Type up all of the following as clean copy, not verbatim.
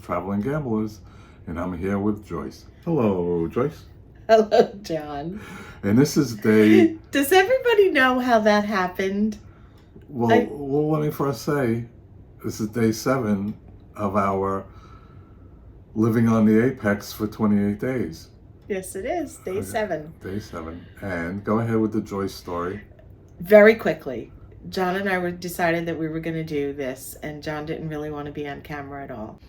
Traveling Gamblers, and I'm here with Joyce. Hello, Joyce. Hello, John. And this is day... Does everybody know how that happened? Well, let me first say, this is day 7 of our living on the apex for 28 days. Yes, it is. Day 7. Day 7. And go ahead with the Joyce story. Very quickly, John and I decided that we were going to do this, and John didn't really want to be on camera at all.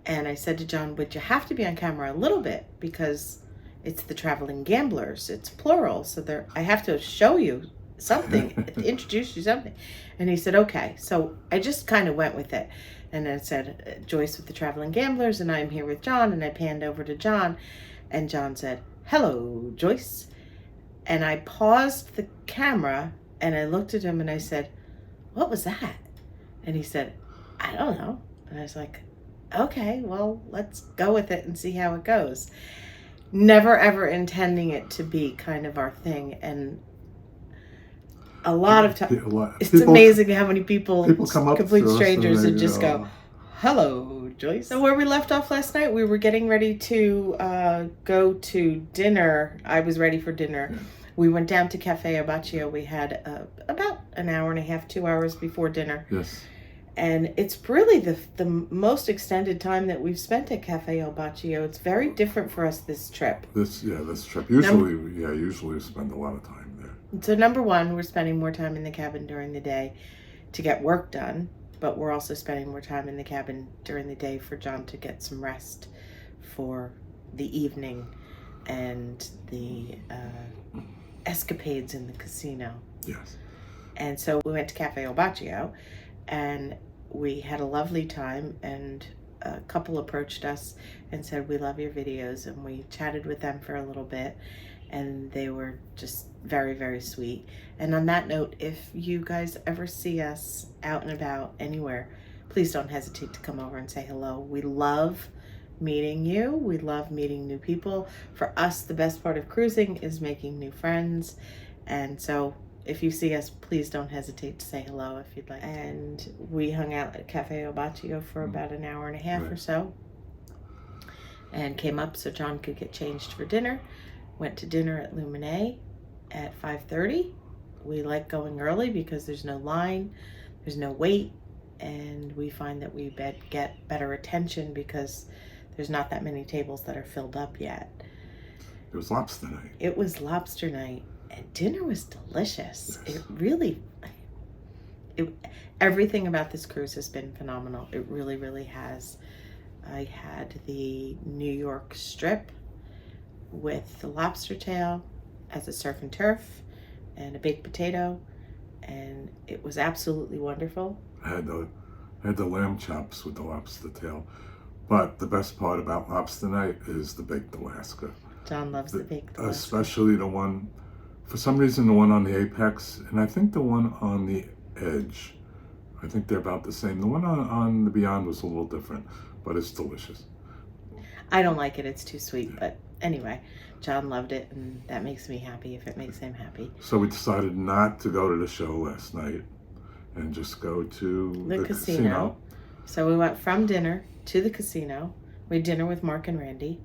And I said to John, but you have to be on camera a little bit because it's the Traveling Gamblers. It's plural, so I have to show you something, introduce you something. And he said, okay. So I just kind of went with it. And I said, Joyce with the Traveling Gamblers, and I'm here with John. And I panned over to John, and John said, hello, Joyce. And I paused the camera, and I looked at him, and I said, what was that? And he said, I don't know. And I was like, okay, well, let's go with it and see how it goes. Never, ever intending it to be kind of our thing. And a lot of times, it's amazing how many people come up complete strangers and just go, hello, Joyce. So where we left off last night, we were getting ready to go to dinner. I was ready for dinner. Yeah. We went down to Cafe Abbacchio. We had about an hour and a half, 2 hours before dinner. Yes. And it's really the most extended time that we've spent at Cafe Abbacchio. It's very different for us this trip. This trip. Usually we spend a lot of time there. So number one, we're spending more time in the cabin during the day to get work done, but we're also spending more time in the cabin during the day for John to get some rest for the evening and the escapades in the casino. Yes. And so we went to Cafe Abbacchio, and we had a lovely time, and a couple approached us and said, we love your videos, and we chatted with them for a little bit, and they were just very, very sweet. And on that note, if you guys ever see us out and about anywhere, please don't hesitate to come over and say hello. We love meeting you. We love meeting new people. For us, the best part of cruising is making new friends. And so if you see us, please don't hesitate to say hello if you'd like. And we hung out at Cafe Abbacchio for about an hour and a half or so, and came up so John could get changed for dinner. Went to dinner at Lumine at 5:30. We like going early because there's no line, there's no wait, and we find that we get better attention because there's not that many tables that are filled up yet. It was lobster night. It was lobster night. And dinner was delicious. Yes. Everything about this cruise has been phenomenal. It really, really has. I had the New York strip with the lobster tail as a surf and turf and a baked potato, and it was absolutely wonderful. I had the lamb chops with the lobster tail, but the best part about lobster night is the baked Alaska. John loves the baked Alaska. Especially the one, for some reason, the one on the apex, and I think the one on the edge. I think they're about the same. The one on the Beyond was a little different, but it's delicious. I don't like it. It's too sweet, but anyway, John loved it, and that makes me happy if it makes him happy. So we decided not to go to the show last night and just go to the casino. So we went from dinner to the casino. We had dinner with Mark and Randy,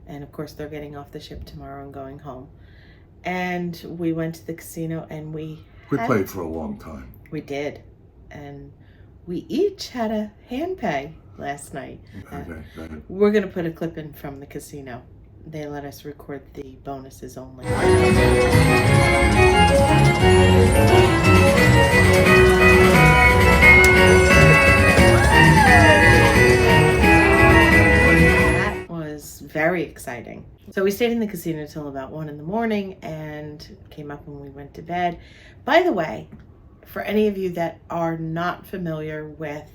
and of course they're getting off the ship tomorrow and going home. And we went to the casino, and we played for a long time. We did. And we each had a hand pay last night. Okay, go ahead. We're going to put a clip in from the casino. They let us record the bonuses only. That was very exciting. So we stayed in the casino until about 1 in the morning and came up and we went to bed. By the way, for any of you that are not familiar with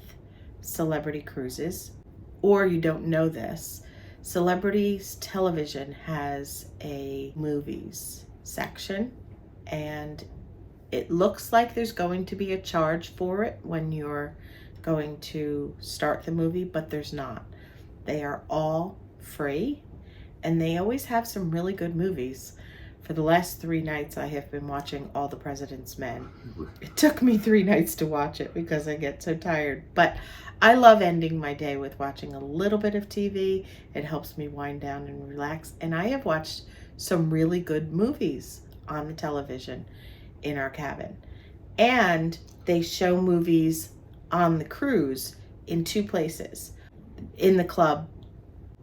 Celebrity Cruises, or you don't know this, Celebrities Television has a movies section, and it looks like there's going to be a charge for it when you're going to start the movie, but there's not. They are all free, and they always have some really good movies. For the last 3 nights, I have been watching All the President's Men. It took me 3 nights to watch it because I get so tired. But I love ending my day with watching a little bit of TV. It helps me wind down and relax. And I have watched some really good movies on the television in our cabin. And they show movies on the cruise in 2 places. In the club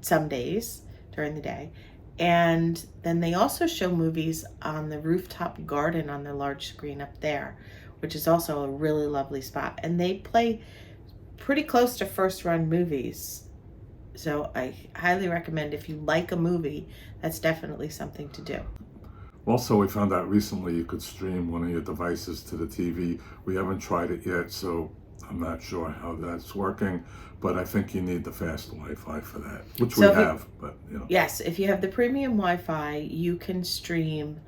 some days during the day. And then they also show movies on the rooftop garden on the large screen up there, which is also a really lovely spot. And they play pretty close to first run movies. So I highly recommend, if you like a movie, that's definitely something to do. Also, we found out recently you could stream one of your devices to the TV. We haven't tried it yet, so I'm not sure how that's working, but I think you need the fast Wi-Fi for that, which we have, but you know. Yes, if you have the premium Wi-Fi, you can stream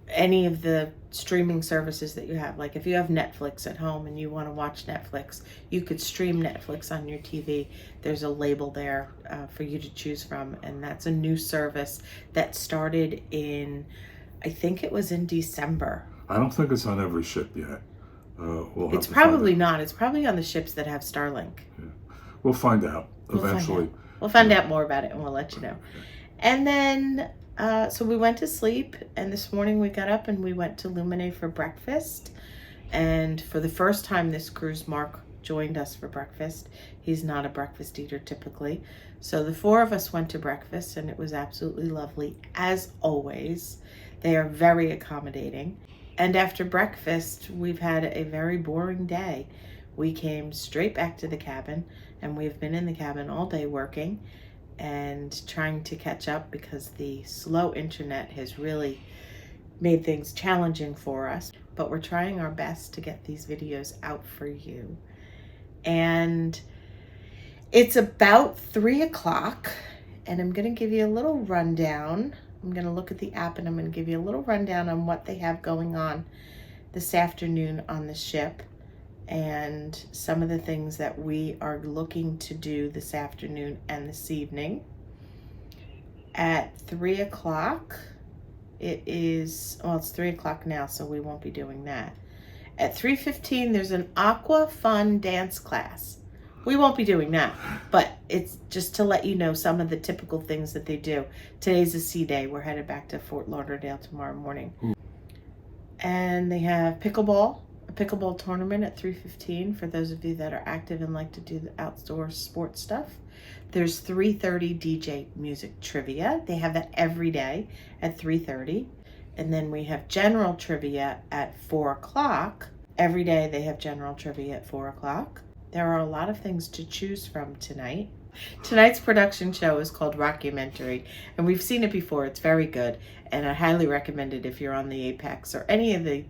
any of the streaming services that you have. Like if you have Netflix at home and you want to watch Netflix, you could stream Netflix on your TV. There's a label there for you to choose from, and that's a new service that started in, I think it was in December. I don't think it's on every ship yet. It's probably not. It's probably on the ships that have Starlink. Yeah. We'll find out eventually. We'll find out more about it and we'll let you know. And then, so we went to sleep, and this morning we got up and we went to Lumine for breakfast. And for the first time this cruise, Mark joined us for breakfast. He's not a breakfast eater typically. So the 4 of us went to breakfast, and it was absolutely lovely, as always. They are very accommodating. And after breakfast, we've had a very boring day. We came straight back to the cabin, and we've been in the cabin all day working and trying to catch up because the slow internet has really made things challenging for us. But we're trying our best to get these videos out for you. And it's about 3 o'clock, and I'm going to give you a little rundown. I'm going to look at the app and I'm going to give you a little rundown on what they have going on this afternoon on the ship and some of the things that we are looking to do this afternoon and this evening. At 3 o'clock, it's 3 o'clock now, so we won't be doing that. At 3:15, there's an aqua fun dance class. We won't be doing that, but it's just to let you know some of the typical things that they do. Today's a sea day. We're headed back to Fort Lauderdale tomorrow morning. And they have a pickleball tournament at 3:15 for those of you that are active and like to do the outdoor sports stuff. There's 3:30 DJ music trivia. They have that every day at 3:30. And then we have general trivia at 4 o'clock. Every day they have general trivia at 4 o'clock. There are a lot of things to choose from tonight. Tonight's production show is called Rockumentary, and we've seen it before. It's very good, and I highly recommend it if you're on the Apex or any of the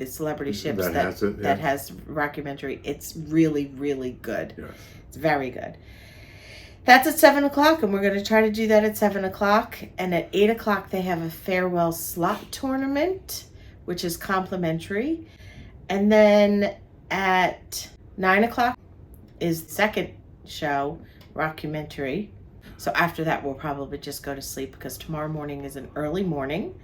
celebrity ships that has Rockumentary. It's really, really good. Yes. It's very good. That's at 7 o'clock, and we're going to try to do that at 7 o'clock. And at 8 o'clock, they have a farewell slot tournament, which is complimentary. And then at 9 o'clock is the second show, Rockumentary. So after that, we'll probably just go to sleep because tomorrow morning is an early morning.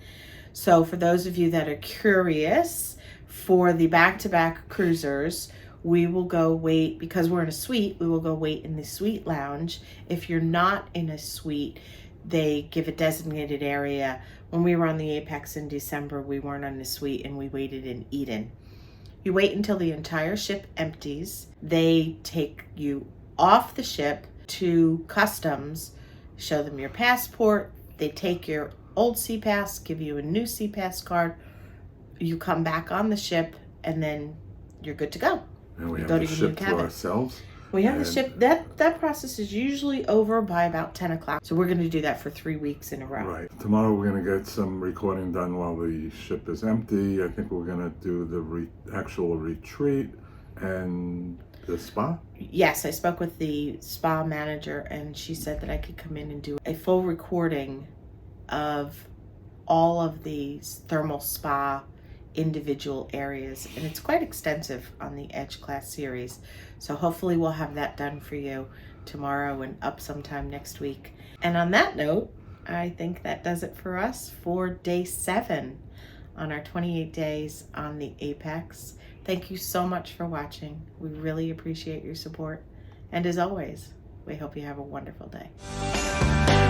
So for those of you that are curious, for the back-to-back cruisers, we will go wait, because we're in a suite, we will go wait in the suite lounge. If you're not in a suite, they give a designated area. When we were on the Apex in December, we weren't on the suite and we waited in Eden. You wait until the entire ship empties. They take you off the ship to customs, show them your passport. They take your old SeaPass, give you a new SeaPass card. You come back on the ship, and then you're good to go. And we have the ship to ourselves. We have the ship. That process is usually over by about 10 o'clock. So we're going to do that for 3 weeks in a row. Right. Tomorrow we're going to get some recording done while the ship is empty. I think we're going to do the actual retreat and the spa. Yes, I spoke with the spa manager, and she said that I could come in and do a full recording of all of these thermal spa individual areas, and it's quite extensive on the Edge class series. So hopefully we'll have that done for you tomorrow and up sometime next week. And on that note, I think that does it for us for day 7 on our 28 days on the Apex. Thank you so much for watching. We really appreciate your support. And as always, we hope you have a wonderful day.